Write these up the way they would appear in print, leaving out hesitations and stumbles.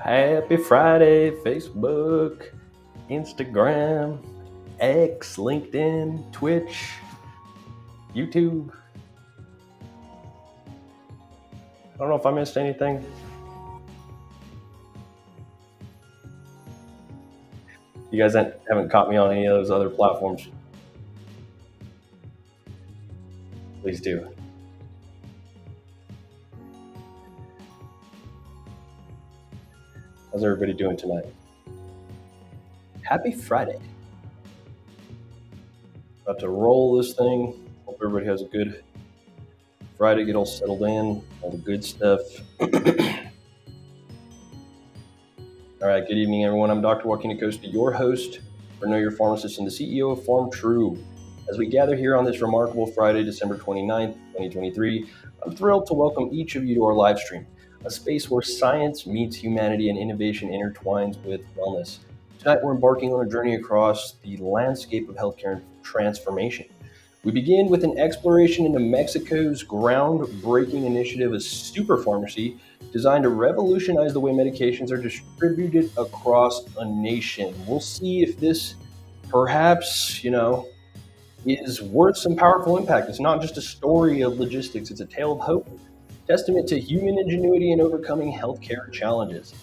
Happy Friday, Facebook, Instagram, X, LinkedIn, Twitch, YouTube. I don't know if I missed anything. You guys haven't caught me on any of those other platforms. Please do. How's everybody doing tonight? Happy Friday. About to roll this thing. Hope everybody has a good Friday, get all settled in, all the good stuff. All right, good evening, everyone. I'm Dr. Joaquin Acosta, your host for Know Your Pharmacist and the CEO of PharmTrue. As we gather here on this remarkable Friday, December 29th, 2023, I'm thrilled to welcome each of you to our live stream, a space where science meets humanity and innovation intertwines with wellness. Tonight, we're embarking on a journey across the landscape of healthcare transformation. We begin with an exploration into Mexico's groundbreaking initiative, a super pharmacy designed to revolutionize the way medications are distributed across a nation. We'll see if this perhaps, is worth some powerful impact. It's not just a story of logistics, it's a tale of hope, testament to human ingenuity in overcoming healthcare challenges.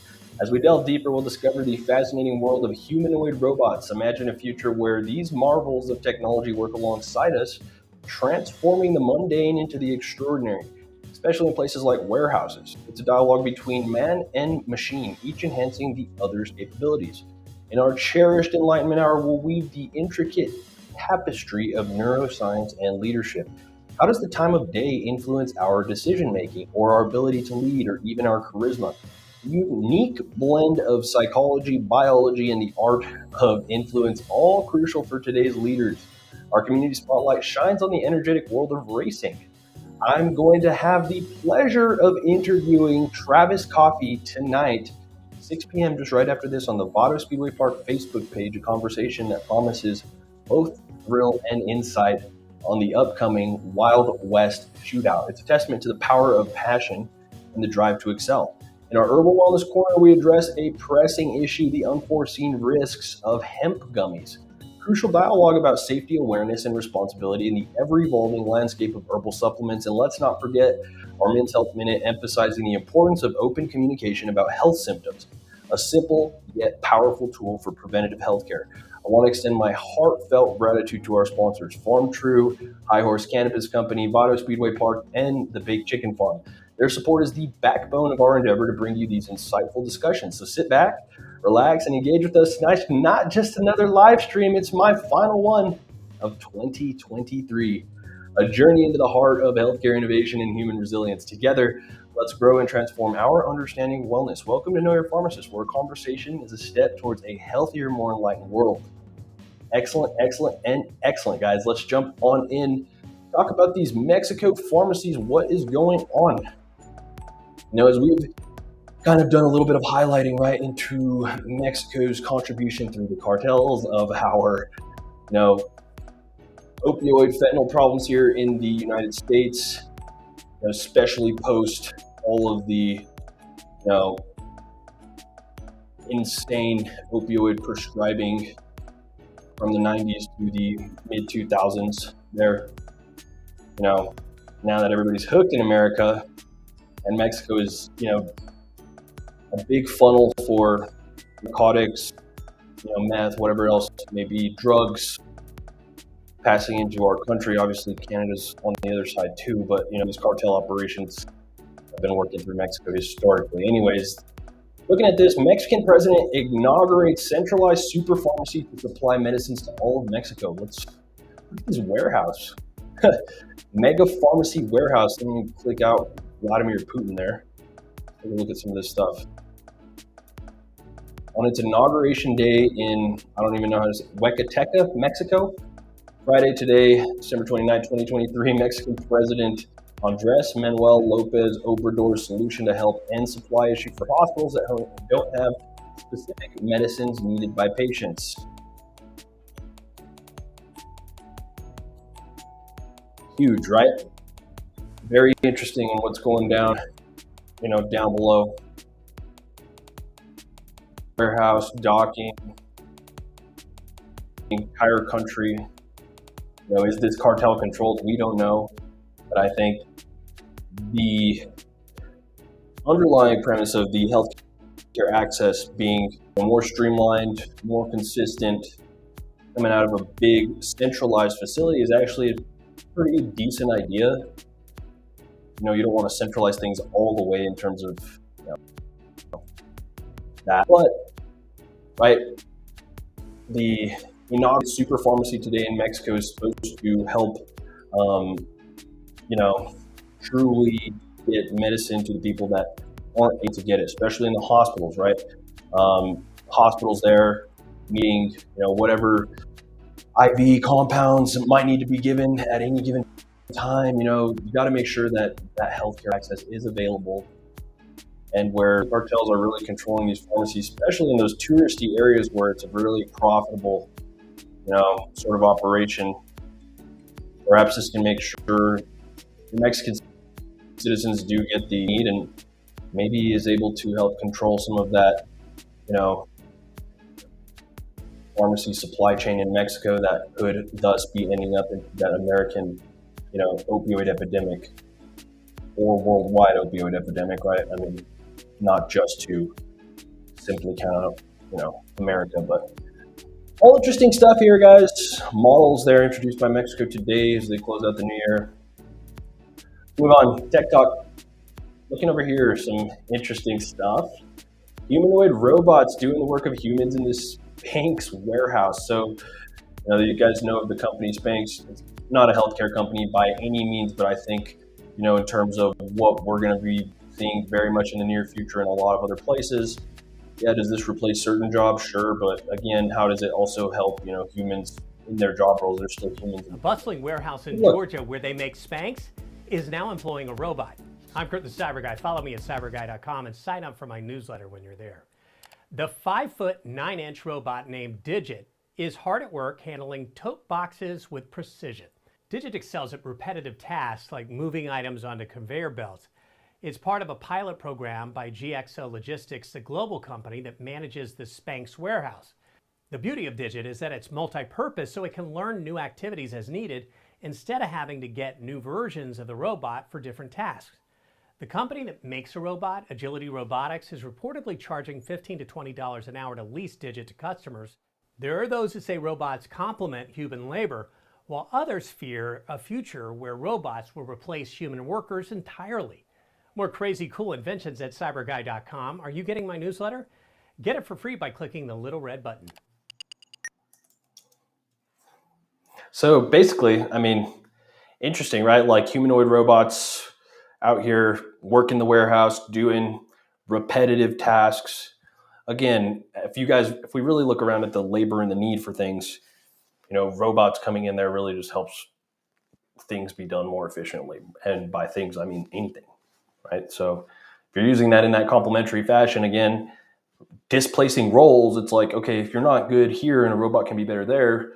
As we delve deeper, we'll discover the fascinating world of humanoid robots. Imagine a future where these marvels of technology work alongside us, transforming the mundane into the extraordinary, especially in places like warehouses. It's a dialogue between man and machine, each enhancing the other's capabilities. In our cherished Enlightenment Hour, we'll weave the intricate tapestry of neuroscience and leadership. How does the time of day influence our decision-making, or our ability to lead, or even our charisma? Unique blend of psychology, biology, and the art of influence, all crucial for today's leaders. Our community spotlight shines on the energetic world of racing. I'm going to have the pleasure of interviewing Travis Coffey tonight, 6 p.m. just right after this on the Vado Speedway Park Facebook page, a conversation that promises both thrill and insight on the upcoming Wild West shootout. It's a testament to the power of passion and the drive to excel. In our Herbal Wellness Corner, we address a pressing issue, the unforeseen risks of hemp gummies. Crucial dialogue about safety, awareness, and responsibility in the ever-evolving landscape of herbal supplements. And let's not forget our Men's Health Minute, emphasizing the importance of open communication about health symptoms, a simple yet powerful tool for preventative healthcare. I want to extend my heartfelt gratitude to our sponsors, PharmTrue, High Horse Cannabis Company, Vado Speedway Park, and the Baked Chicken Farm. Their support is the backbone of our endeavor to bring you these insightful discussions. So sit back, relax, and engage with us tonight. Not just another live stream, it's my final one of 2023. A journey into the heart of healthcare innovation and human resilience. Together, let's grow and transform our understanding of wellness. Welcome to Know Your Pharmacist, where conversation is a step towards a healthier, more enlightened world. Excellent, guys. Let's jump on in. Talk about these Mexico pharmacies. What is going on? As we've kind of done a little bit of highlighting right into Mexico's contribution through the cartels of our, opioid fentanyl problems here in the United States, especially post all of the, insane opioid prescribing from the 90s to the mid 2000s there. Now that everybody's hooked in America, and Mexico is, a big funnel for narcotics, meth, whatever else may be, drugs passing into our country. Obviously, Canada's on the other side too, but, these cartel operations have been working through Mexico historically. Anyways, looking at this, Mexican president inaugurates centralized super pharmacy to supply medicines to all of Mexico. Look at this warehouse. Mega pharmacy warehouse. Let me click out Vladimir Putin there. Take a look at some of this stuff. On its inauguration day in, I don't even know how to say, Huecateca, Mexico, Friday today, December 29, 2023, Mexican President Andrés Manuel López Obrador's solution to help end supply issue for hospitals that don't have specific medicines needed by patients. Huge, right? Very interesting in what's going down, down below. warehouse, docking, entire country. Is this cartel controlled? We don't know. But I think the underlying premise of the healthcare access being more streamlined, more consistent, coming out of a big centralized facility is actually a pretty decent idea. You don't want to centralize things all the way in terms of that. But, right, the inaugural super pharmacy today in Mexico is supposed to help, truly get medicine to the people that aren't able to get it, especially in the hospitals, right? Hospitals there needing, whatever IV compounds might need to be given at any given time. You got to make sure that healthcare access is available. And where cartels are really controlling these pharmacies, especially in those touristy areas where it's a really profitable, sort of operation, perhaps this can make sure the Mexican citizens do get the need and maybe is able to help control some of that, pharmacy supply chain in Mexico that could thus be ending up in that American, opioid epidemic or worldwide opioid epidemic, right? I mean, not just to simply count out, America, but all interesting stuff here, guys. Models there introduced by Mexico today as they close out the new year. Move on, Tech Talk. Looking over here, some interesting stuff. Humanoid robots doing the work of humans in this Spanx warehouse. So, you guys know of the company Spanx. It's not a healthcare company by any means, but I think, in terms of what we're going to be seeing very much in the near future in a lot of other places. Yeah, does this replace certain jobs? Sure, but again, how does it also help, humans in their job roles? They're still humans. A bustling warehouse in Georgia where they make Spanx is now employing a robot. I'm Kurt the Cyber Guy. Follow me at cyberguy.com and sign up for my newsletter when you're there. The 5'9" robot named Digit is hard at work handling tote boxes with precision. Digit excels at repetitive tasks like moving items onto conveyor belts. It's part of a pilot program by GXO Logistics, the global company that manages the Spanx warehouse. The beauty of Digit is that it's multi-purpose, so it can learn new activities as needed instead of having to get new versions of the robot for different tasks. The company that makes a robot, Agility Robotics, is reportedly charging $15 to $20 an hour to lease Digit to customers. There are those who say robots complement human labor, while others fear a future where robots will replace human workers entirely. More crazy cool inventions at cyberguy.com. Are you getting my newsletter? Get it for free by clicking the little red button. So basically, I mean, interesting, right? Like humanoid robots out here working the warehouse, doing repetitive tasks. Again, if we really look around at the labor and the need for things, robots coming in there really just helps things be done more efficiently. And by things, I mean anything, right? So if you're using that in that complementary fashion, again, displacing roles, it's like, okay, if you're not good here and a robot can be better there,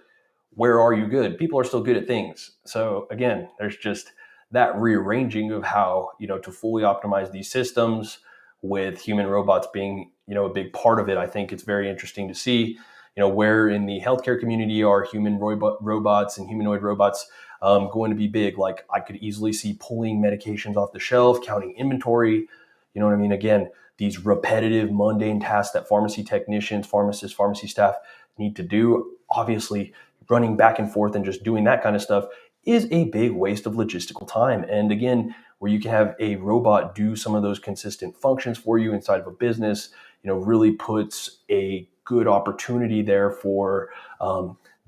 where are you good? People are still good at things. So again, there's just that rearranging of how, to fully optimize these systems with human robots being, a big part of it. I think it's very interesting to see, where in the healthcare community are human robots and humanoid robots going to be big. Like I could easily see pulling medications off the shelf, counting inventory. You know what I mean? Again, these repetitive, mundane tasks that pharmacy technicians, pharmacists, pharmacy staff need to do. Obviously, running back and forth and just doing that kind of stuff is a big waste of logistical time. And again, where you can have a robot do some of those consistent functions for you inside of a business, really puts a good opportunity there for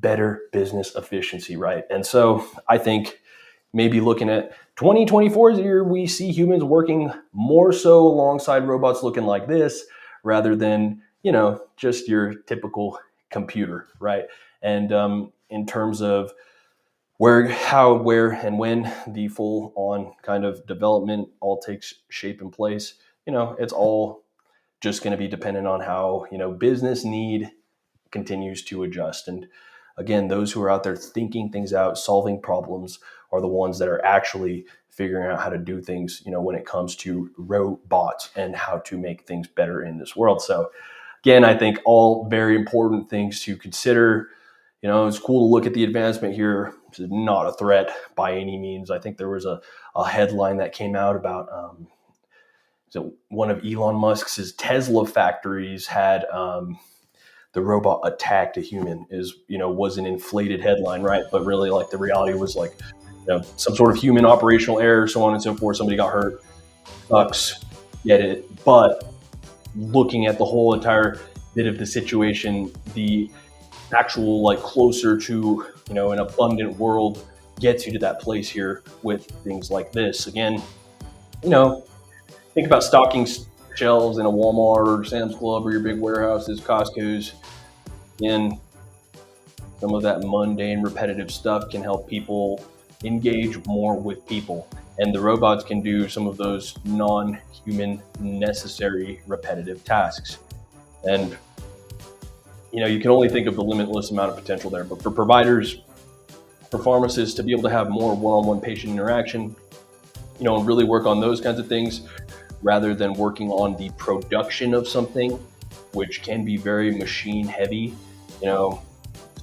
better business efficiency, right? And so I think maybe looking at 2024 is the year we see humans working more so alongside robots looking like this rather than, just your typical computer, right? And in terms of where, and when the full on kind of development all takes shape and place, it's all just going to be dependent on how, business need continues to adjust. And again, those who are out there thinking things out, solving problems are the ones that are actually figuring out how to do things, when it comes to robots and how to make things better in this world. So again, I think all very important things to consider. It's cool to look at the advancement here. This is not a threat by any means. I think there was a headline that came out about so one of Elon Musk's Tesla factories had the robot attacked a human was an inflated headline, right? But really, like, the reality was like, some sort of human operational error, so on and so forth. Somebody got hurt. Sucks. Get it. But looking at the whole entire bit of the situation, the actual, like, closer to, an abundant world gets you to that place here with things like this. Again, think about stocking shelves in a Walmart or Sam's Club or your big warehouses, Costco's. Again, some of that mundane, repetitive stuff can help people engage more with people. And the robots can do some of those non-human, necessary, repetitive tasks. And, you can only think of the limitless amount of potential there. But for providers, for pharmacists to be able to have more one-on-one patient interaction, and really work on those kinds of things rather than working on the production of something, which can be very machine heavy. Some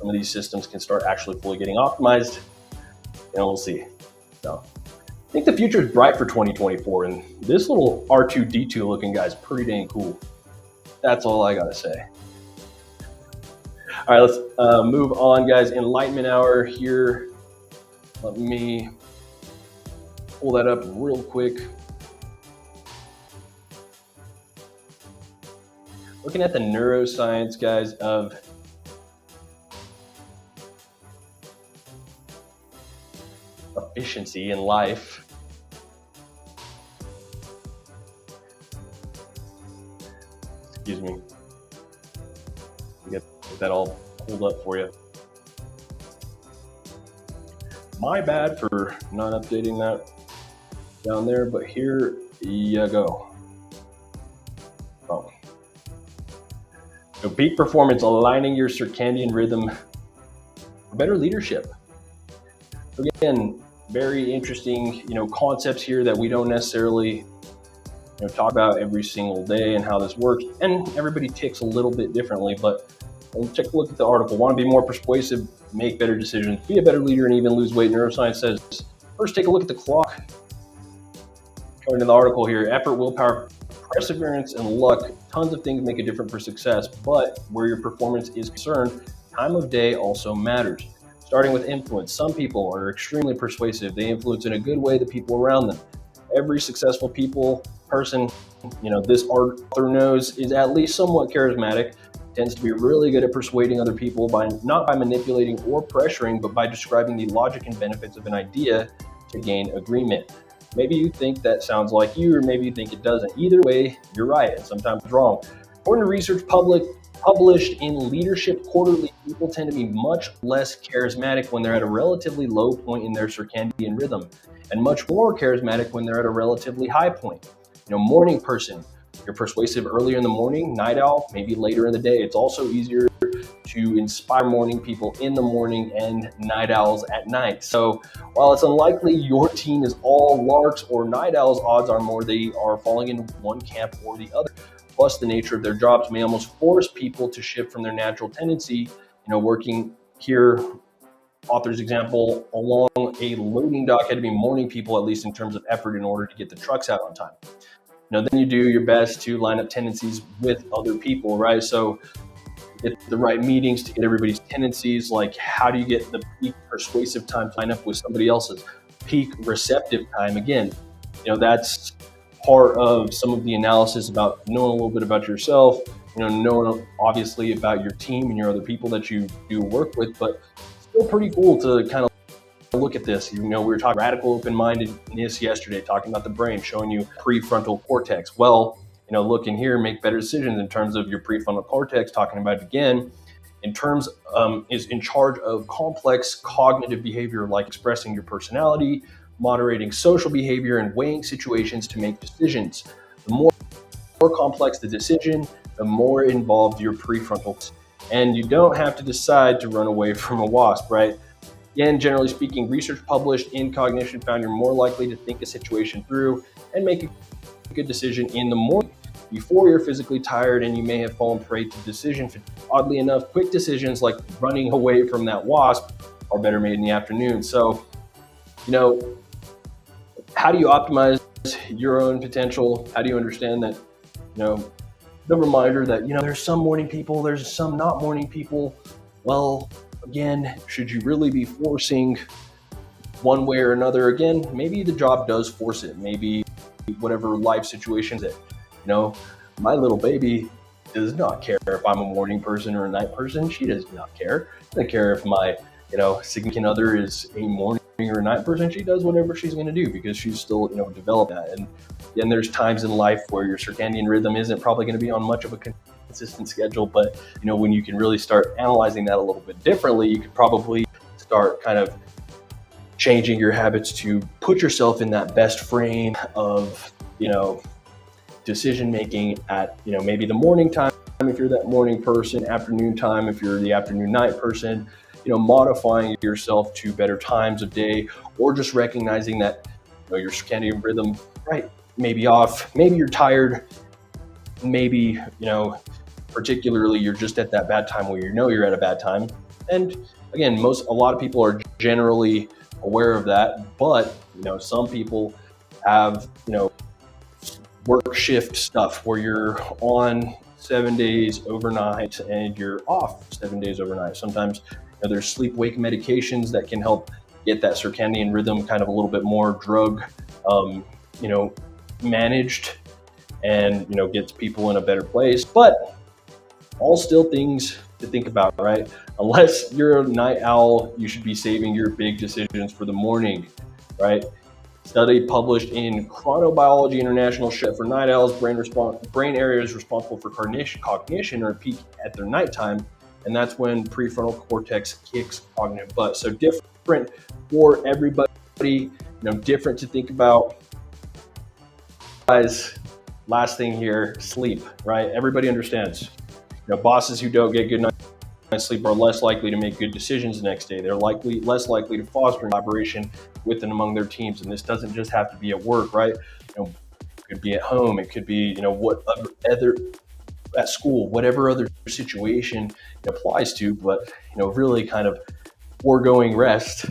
of these systems can start actually fully getting optimized. We'll see. So I think the future is bright for 2024, and this little R2-D2 looking guy is pretty dang cool. That's all I gotta say. All right, let's move on, guys. Enlightenment Hour here. Let me pull that up real quick. Looking at the neuroscience, guys, of efficiency in life. Excuse me. Get that all pulled up for you. My bad for not updating that down there, but here you go. Oh. So peak performance, aligning your circadian rhythm for better leadership. Again, very interesting, concepts here that we don't necessarily, talk about every single day and how this works. And everybody ticks a little bit differently, but let's take a look at the article. Want to be more persuasive, make better decisions, be a better leader, and even lose weight. Neuroscience says, first, take a look at the clock. According to the article here, effort, willpower, perseverance, and luck, tons of things make a difference for success, but where your performance is concerned, time of day also matters. Starting with influence, some people are extremely persuasive. They influence in a good way the people around them. Every successful person, this author knows is at least somewhat charismatic, tends to be really good at persuading other people not by manipulating or pressuring, but by describing the logic and benefits of an idea to gain agreement. Maybe you think that sounds like you, or maybe you think it doesn't. Either way, you're right, and sometimes wrong. According to research published in Leadership Quarterly, people tend to be much less charismatic when they're at a relatively low point in their circadian rhythm, and much more charismatic when they're at a relatively high point. Morning person, you're persuasive earlier in the morning. Night owl, maybe later in the day. It's also easier to inspire morning people in the morning and night owls at night. So while it's unlikely your team is all larks or night owls, odds are more they are falling into one camp or the other. Plus, the nature of their jobs may almost force people to shift from their natural tendency, working here, author's example, along a loading dock had to be morning people, at least in terms of effort, in order to get the trucks out on time. Then you do your best to line up tendencies with other people, right? So get the right meetings to get everybody's tendencies. Like, how do you get the peak persuasive time to line up with somebody else's peak receptive time? Again, that's part of some of the analysis about knowing a little bit about yourself, knowing obviously about your team and your other people that you do work with, but still pretty cool to kind of look at this. We were talking radical open-mindedness yesterday, talking about the brain, showing you prefrontal cortex. Well, look in here, make better decisions in terms of your prefrontal cortex, talking about it again, in terms is in charge of complex cognitive behavior, like expressing your personality, moderating social behavior, and weighing situations to make decisions. The more complex the decision, the more involved your prefrontal. And you don't have to decide to run away from a wasp, right? Again, generally speaking, research published in Cognition found you're more likely to think a situation through and make a good decision in the morning. before you're physically tired, and you may have fallen prey to decision fatigue. Oddly enough, quick decisions like running away from that wasp are better made in the afternoon. So, how do you optimize your own potential? How do you understand that, the reminder that, there's some morning people, there's some not morning people. Well, again, should you really be forcing one way or another? Again, maybe the job does force it. Maybe whatever life situation is, my little baby does not care if I'm a morning person or a night person. She does not care. Doesn't care if my, significant other is a morning or a night person. She does whatever she's going to do because she's still, developed that. And then there's times in life where your circadian rhythm isn't probably going to be on much of a consistent schedule. But, when you can really start analyzing that a little bit differently, you could probably start kind of changing your habits to put yourself in that best frame of, decision making at, maybe the morning time if you're that morning person, afternoon time if you're the afternoon night person, modifying yourself to better times of day, or just recognizing that, your circadian rhythm, right, maybe off, maybe you're tired, maybe, particularly you're just at that bad time where you're at a bad time. And again, a lot of people are generally aware of that, but some people have work shift stuff where you're on 7 days overnight and you're off 7 days overnight. Sometimes there's sleep wake medications that can help get that circadian rhythm kind of a little bit more drug managed, and gets people in a better place. But all still things to think about, right? Unless you're a night owl, you should be saving your big decisions for the morning, right? Study published in Chronobiology International for night owls, brain areas responsible for cognition are peak at their nighttime, and that's when prefrontal cortex kicks cognitive butt. So different for everybody, different to think about. Guys, last thing here, sleep, right? Everybody understands. Bosses who don't get good night's sleep are less likely to make good decisions the next day. They're less likely to foster collaboration with and among their teams. And this doesn't just have to be at work, right? It could be at home. It could be, what other at school, whatever other situation it applies to. But, really kind of foregoing rest,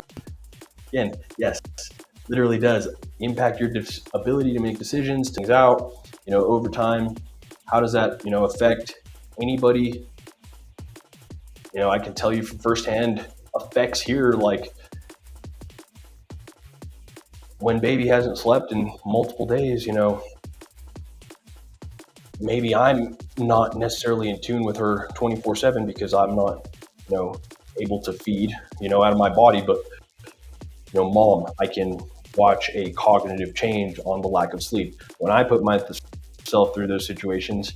again, yes, literally does impact your ability to make decisions, things out, over time. How does that, affect anybody? I can tell you from firsthand effects here, like when baby hasn't slept in multiple days, maybe I'm not necessarily in tune with her 24/7 because I'm not, able to feed, out of my body. But, mom, I can watch a cognitive change on the lack of sleep. When I put myself through those situations,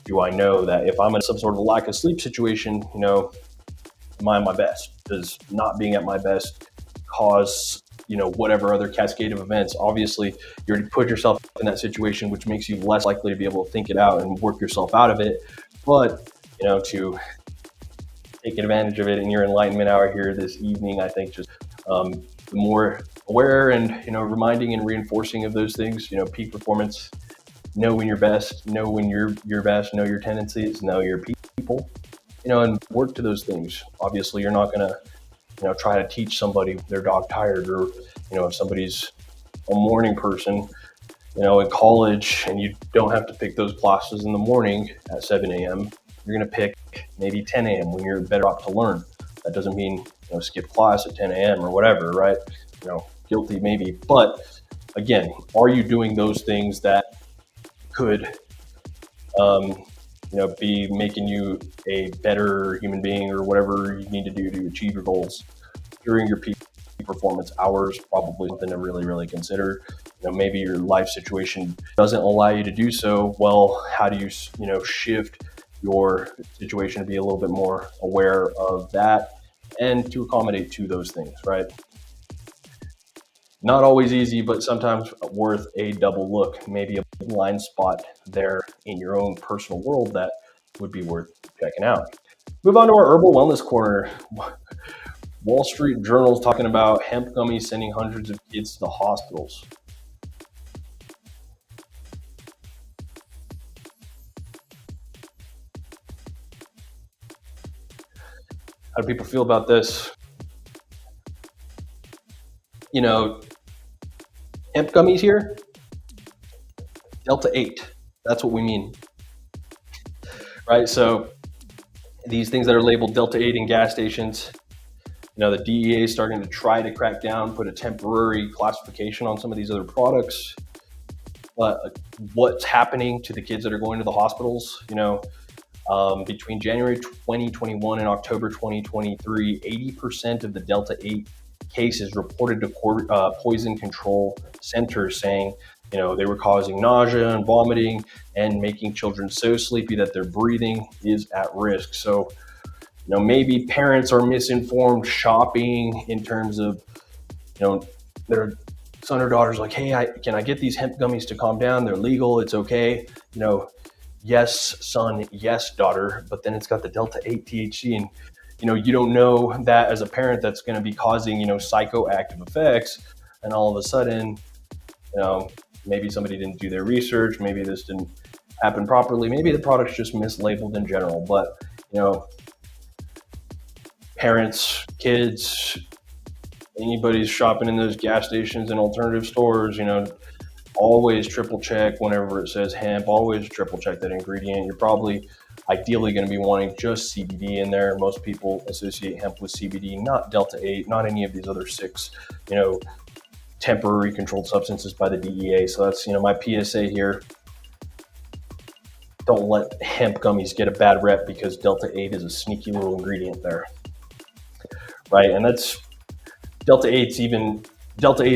do I know that if I'm in some sort of lack of sleep situation, am I at my best? Does not being at my best cause, whatever other cascade of events? Obviously, you already put yourself in that situation, which makes you less likely to be able to think it out and work yourself out of it. But, to take advantage of it in your enlightenment hour here this evening, I think just more aware and, reminding and reinforcing of those things, peak performance. Know when you're best, know when you're your best, know your tendencies, know your people, and work to those things. Obviously, you're not going to, try to teach somebody their dog tired, or, if somebody's a morning person, in college, and you don't have to pick those classes in the morning at 7 a.m. You're going to pick maybe 10 a.m. when you're better off to learn. That doesn't mean, skip class at 10 a.m. or whatever, right? Guilty maybe. But again, are you doing those things that could, be making you a better human being, or whatever you need to do to achieve your goals during your peak performance hours? Probably something to really, really consider. Maybe your life situation doesn't allow you to do so. Well, how do you, shift your situation to be a little bit more aware of that and to accommodate to those things, right? Not always easy, but sometimes worth a double look. Maybe a blind spot there in your own personal world that would be worth checking out. Move on to our Herbal Wellness Corner. Wall Street Journal's talking about hemp gummies sending hundreds of kids to the hospitals. How do people feel about this? You know, hemp gummies here, Delta 8. That's what we mean, right? So these things that are labeled Delta 8 in gas stations, you know, the DEA is starting to try to crack down, put a temporary classification on some of these other products. But what's happening to the kids that are going to the hospitals, you know, between January 2021 and October 2023, 80% of the Delta 8 cases reported to poison control centers saying, you know, they were causing nausea and vomiting and making children so sleepy that their breathing is at risk. So, you know, maybe parents are misinformed shopping in terms of, you know, their son or daughter's like, hey, can I get these hemp gummies to calm down? They're legal. It's okay. You know, yes, son, yes, daughter, but then it's got the Delta 8 THC, and, you know, you don't know that as a parent that's going to be causing, you know, psychoactive effects. And all of a sudden, you know, maybe somebody didn't do their research. Maybe this didn't happen properly. Maybe the product's just mislabeled in general, but, you know, parents, kids, anybody's shopping in those gas stations and alternative stores, you know, always triple check whenever it says hemp, always triple check that ingredient. You're probably ideally going to be wanting just CBD in there. Most people associate hemp with CBD, not Delta 8, not any of these other 6, you know, temporary controlled substances by the DEA. So that's, you know, my PSA here. Don't let hemp gummies get a bad rep because Delta 8 is a sneaky little ingredient there. Right? And that's Delta 8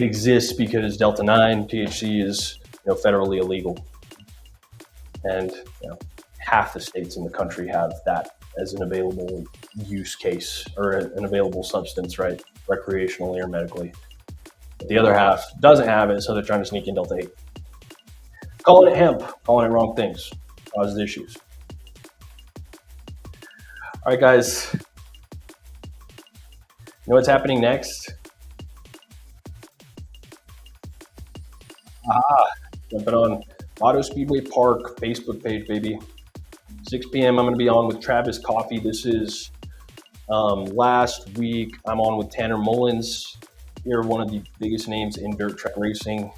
exists because Delta 9 THC is, you know, federally illegal, and, you know, half the states in the country have that as an available use case or an available substance, right, recreationally or medically. But the other half doesn't have it, so they're trying to sneak in Delta 8. Calling it hemp, calling it wrong things, causes issues. All right, guys. You know what's happening next? Jumping on Vado Speedway Park Facebook page, baby. 6 p.m. I'm going to be on with Travis Coffey. This is last week. I'm on with Tanner Mullins. You're one of the biggest names in dirt track racing.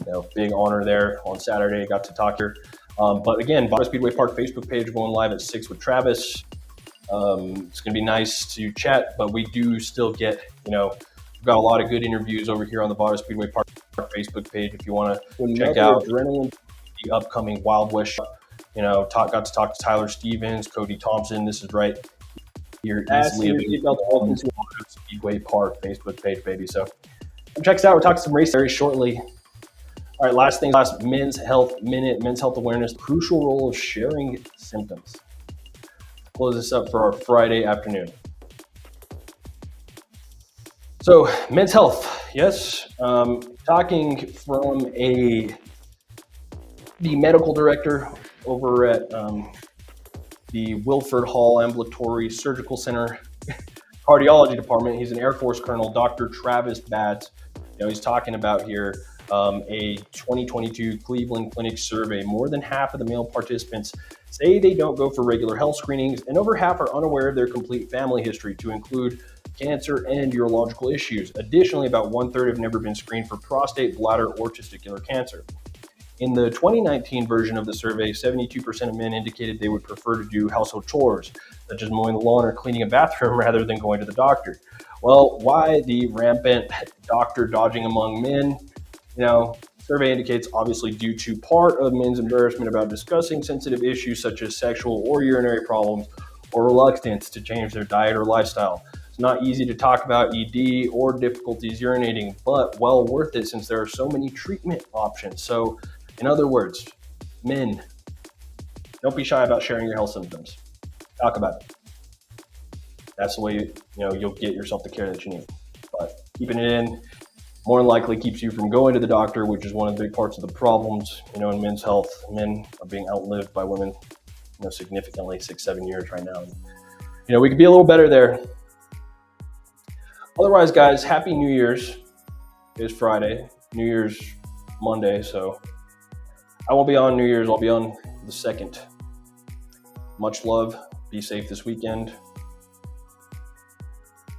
You know, big honor there on Saturday. Got to talk here. But again, Vado Speedway Park Facebook page going live at 6 with Travis. It's going to be nice to chat, but we do still get, you know, we've got a lot of good interviews over here on the Vado Speedway Park Facebook page if you want to check out the upcoming Wild West show. You know, got to talk to Tyler Stevens, Cody Thompson. This is right here easily available on the Vado Speedway Park Facebook page, baby. So check us out. We'll talk some race very shortly. All right, last Men's Health Minute, men's health awareness, the crucial role of sharing symptoms. Close this up for our Friday afternoon. So, men's health, yes. Talking from the medical director over at the Wilford Hall Ambulatory Surgical Center Cardiology Department. He's an Air Force Colonel, Dr. Travis Batts. You know, he's talking about here a 2022 Cleveland Clinic survey. More than half of the male participants say they don't go for regular health screenings, and over half are unaware of their complete family history to include cancer and urological issues. Additionally, about 1/3 have never been screened for prostate, bladder, or testicular cancer. In the 2019 version of the survey, 72% of men indicated they would prefer to do household chores, such as mowing the lawn or cleaning a bathroom rather than going to the doctor. Well, why the rampant doctor dodging among men? You know, survey indicates obviously due to part of men's embarrassment about discussing sensitive issues such as sexual or urinary problems, or reluctance to change their diet or lifestyle. It's not easy to talk about ED or difficulties urinating, but well worth it since there are so many treatment options. So, in other words, men, don't be shy about sharing your health symptoms. Talk about it. That's the way you'll get yourself the care that you need. But keeping it in more than likely keeps you from going to the doctor, which is one of the big parts of the problems, in men's health. Men are being outlived by women, significantly 6-7 years right now. We could be a little better there. Otherwise, guys, happy New Year's. It's Friday, New Year's Monday, so I won't be on New Year's. I'll be on the 2nd. Much love. Be safe this weekend.